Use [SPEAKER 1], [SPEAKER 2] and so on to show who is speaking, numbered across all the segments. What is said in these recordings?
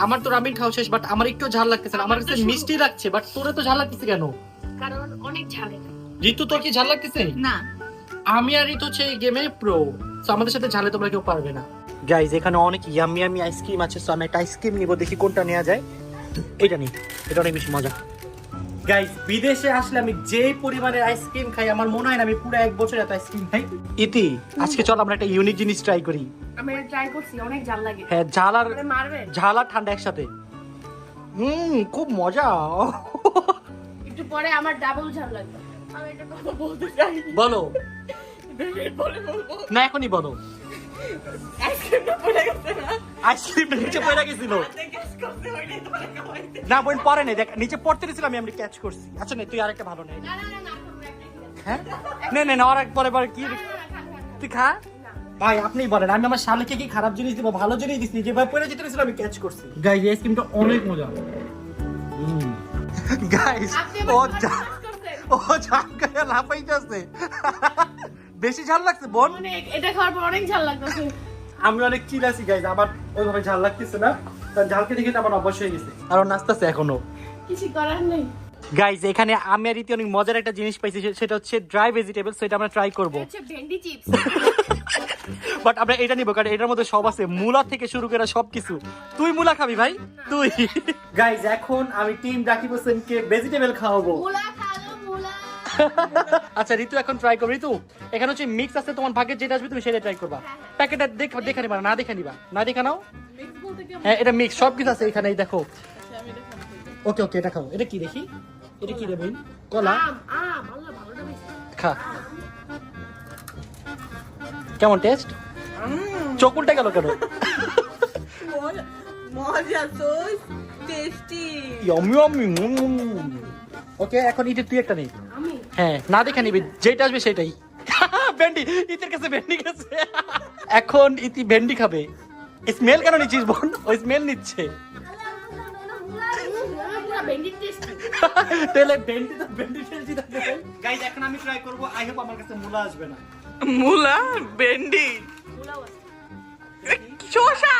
[SPEAKER 1] আমার তো রামেন খাওয়া শেষ, বাট আমার একটু ঝাল লাগতেছে না। আমার কাছে মিষ্টি লাগছে, বাট তোরে তো ঝাল লাগতেছে কেন?
[SPEAKER 2] কারণ অনেক ঝাল।
[SPEAKER 1] ঋতু তোর কি ঝাল লাগতেছে?
[SPEAKER 2] না,
[SPEAKER 1] আমি আর ঋতু হচ্ছে গেমে প্রো, সো আমাদের সাথে ঝালে তোমরা কেউ পারবে না। গাইজ এখানে অনেক ইয়ামি ইয়ামি আইসক্রিম আছে, সো আমি একটা আইসক্রিম নিব, দেখি কোনটা নেওয়া যায়। এটা নিই, এটা অনেক বেশি মজা। গাইজ বিদেশে আসলে আমি যে পরিমাণে আইসক্রিম খাই, আমার মনে হয় না আমি পুরো 1 বছর এত আইসক্রিম খাই। ইতি, আজকে চল আমরা একটা ইউনিক জিনিস ট্রাই করি।
[SPEAKER 2] আমি ট্রাই করছি, অনেক ঝাল লাগে।
[SPEAKER 1] হ্যাঁ,
[SPEAKER 2] মারবে
[SPEAKER 1] ঝাল আর ঠান্ডা একসাথে। খুব মজা।
[SPEAKER 2] একটু পরে আমার ডাবল ঝাল লাগবে। আমি এটা কথা বলতে চাই।
[SPEAKER 1] বলো
[SPEAKER 2] বলে বলবো
[SPEAKER 1] না, এখনই বলো।
[SPEAKER 2] আইসক্রিমটা পড়ে গেছে না?
[SPEAKER 1] আইসক্রিমটা নিচে পড়ে গেছিল।
[SPEAKER 2] হাতে ক্যাচ করতে হয়নি, তোমার খাওয়াইতে।
[SPEAKER 1] না বোন, পরে নেই, দেখ নিচে পড়তে ছিল, আমি ক্যাচ করছি। আচ্ছা নে, তুই আরেকটা ভালো নে।
[SPEAKER 2] না না না না, করবো একটা খেলে।
[SPEAKER 1] হ্যাঁ, নে নে নে, আর এক পরে পরে কি
[SPEAKER 2] না, না, খান, খান।
[SPEAKER 1] তুই খা। ভাই আপনিই বলেন, আমি আমার শালিকে কি খারাপ জিনিস দিব? ভালো জিনিস দিছি, যেভাবে পড়ে যেতে ছিল আমি ক্যাচ করছি। গাইস এই আইসক্রিমটা অনেক মজা। গাইস
[SPEAKER 2] আপনি আবার
[SPEAKER 1] ও
[SPEAKER 2] catch করছেন।
[SPEAKER 1] ও ঝাঁকায়া লাফাইতেছে। বেশি ঝাল লাগছে বোন?
[SPEAKER 2] অনেক, এটা খাওয়ার পর অনেক ঝাল লাগতেছে।
[SPEAKER 1] আমি অনেক চিল আছি গাইস, আমার ওইভাবে ঝাল লাগতেছে না, কারণ ঝালকে দেখে তো আমার অভ্যাস হয়ে গেছে। আর ও নাচতেছে এখনো।
[SPEAKER 2] কিছু করার নেই।
[SPEAKER 1] গাইস এখানে আমি আর রীতি অনেক মজার একটা জিনিস পাইছি, সেটা হচ্ছে ড্রাই ভেজিটেবল, সেটা আমরা ট্রাই করব।
[SPEAKER 2] হচ্ছে ভেন্ডি চিপস।
[SPEAKER 1] বাট আমরা এটা নিব কারণ এটার মধ্যে সব আছে, মূলা থেকে শুরু করে সবকিছু। তুই মূলা খাবি ভাই? তুই। গাইস এখন আমি টিম রাকিব হোসেনকে ভেজিটেবল খাওয়াবো।
[SPEAKER 2] মুলা খালো মুলা।
[SPEAKER 1] আচ্ছা ঋতু এখন ট্রাই করো। ঋতু এখানে হচ্ছে মিক্স আছে, তোমার ভাগ্যে যেটা আসবে তুমি সেটা ট্রাই করবা। প্যাকেটটা দেখে নিবা না, দেখে নিবা না, দেখে নাও।
[SPEAKER 2] মিক্স বলতে কি?
[SPEAKER 1] হ্যাঁ এটা মিক্স, সব কিছু আছে এখানে, এই দেখো।
[SPEAKER 2] আচ্ছা, আমি এটা খাবো।
[SPEAKER 1] ওকে ওকে, এটা খাও। এটা কি দেখি, এটা কি রে বোন? কলা।
[SPEAKER 2] আম আম, আল্লাহ ভালোটা বেশি।
[SPEAKER 1] খা, কেমন টেস্ট? চোখ উল্টে গেল কেন?
[SPEAKER 2] মজা তো টেস্টি।
[SPEAKER 1] Yummy yummy. ওকে এখন ইতি তুই একটা নে।
[SPEAKER 2] আমি
[SPEAKER 1] হ্যাঁ না দেখে নিবি, যেটা আসবে সেটাই। ভেন্ডি, ইতির কাছে ভেন্ডি গেছে। এখন ইতি ভেন্ডি খাবে। স্মেল কেন নিচ্ছিস বোন? ওই স্মেল নিচ্ছে।
[SPEAKER 2] পুরো ভেন্ডি টেস্টি।
[SPEAKER 1] তাহলে ভেন্ডি তো ভেন্ডি ফেলছি তাহলে। গাইস এখন আমি ট্রাই করব, আই হোপ আমার কাছে মূলা আসবে না।
[SPEAKER 3] মূলা, ভেন্ডি,
[SPEAKER 2] মুলাও আছে।
[SPEAKER 3] শসা।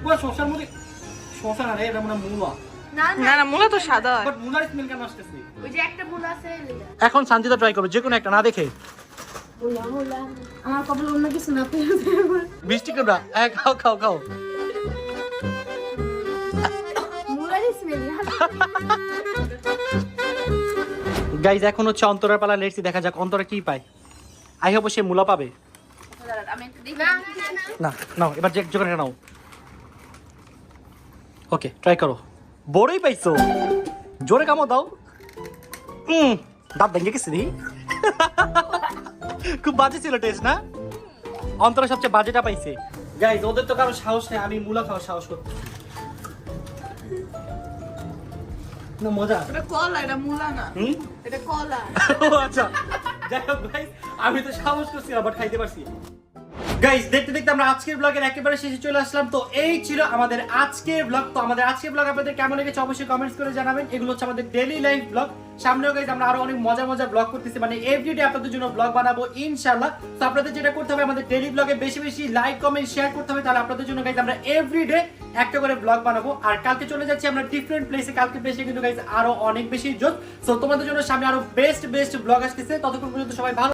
[SPEAKER 1] পুরো শসার মধ্যে শসা না রে, এটা মনে হয় মূলা।
[SPEAKER 2] না
[SPEAKER 3] না না, মূলা তো সাদা হয়।
[SPEAKER 1] বাট মূলার স্মেল কেন আসতেছে?
[SPEAKER 2] ওই যে একটা মুলা আছে লিডা।
[SPEAKER 1] এখন শান্তিতে ট্রাই করবে, যে কোনো একটা না দেখে।
[SPEAKER 2] মুলা মুলা। আমার কপালে অন্য কিছু না পেয়ে।
[SPEAKER 1] মিষ্টি কেমন? খাও খাও খাও।
[SPEAKER 2] মুলারই স্মেল।
[SPEAKER 1] গাইজ এখন হচ্ছে অন্তরের পালা, লেটসি দেখা যাক অন্তরে কি পায়। আই হোপ সে মূলা পাবে।
[SPEAKER 2] আমি একটু দেখি।
[SPEAKER 1] না নাও, এবার যে জোগাড় নাও। ওকে ট্রাই করো। বড়ই পাইছো, জোরে কামো দাও। দাঁত ভেঙে গেছে রে। খুব বাজে ছিল টেস্ট না? অন্তরে সবচেয়ে বাজেটা পাইছে। গাইজ ওদের তো কারো সাহস নেই, আমি মূলা খাওয়ার সাহস করতে। না মজা।
[SPEAKER 3] এটা কলা, এটা মূলা না, এটা কলা।
[SPEAKER 1] ও আচ্ছা, যাই হোক গাইস আমি তো সাহস করছি বাট খাইতে পারছি। গাইস দেখতে দেখতে আমরা আজকের ব্লগের একেবারে শেষে চলে আসলাম। তো এই ছিল আমাদের আজকের ব্লগ। তো আমাদের আজকের ব্লগ আপনাদের কেমন লেগেছে অবশ্যই কমেন্টস করে জানাবেন। এগুলো হচ্ছে আমাদের ডেইলি লাইফ ব্লগ। সামনেও গাইস আমরা আরো অনেক মজার মজার ব্লগ করতেছি, মানে এভরিডে আপনাদের জন্য ব্লগ বানাবো ইনশাআল্লাহ। তো আপনাদের যেটা করতে হবে, আমাদের ডেইলি ব্লগে বেশি বেশি লাইক কমেন্ট শেয়ার করতে হবে, তাহলে আপনাদের জন্য গাইস আমরা এভরিডে একটা করে ব্লগ বানাবো। আর কালকে চলে যাচ্ছি আমরা ডিফারেন্ট প্লেসে। কালকে প্লেসে কিন্তু গাইস আরো অনেক বেশি জোশ। সো তোমাদের জন্য সামনে আরো বেস্ট ব্লগ আসতেছে। ততক্ষণ পর্যন্ত সবাই ভালো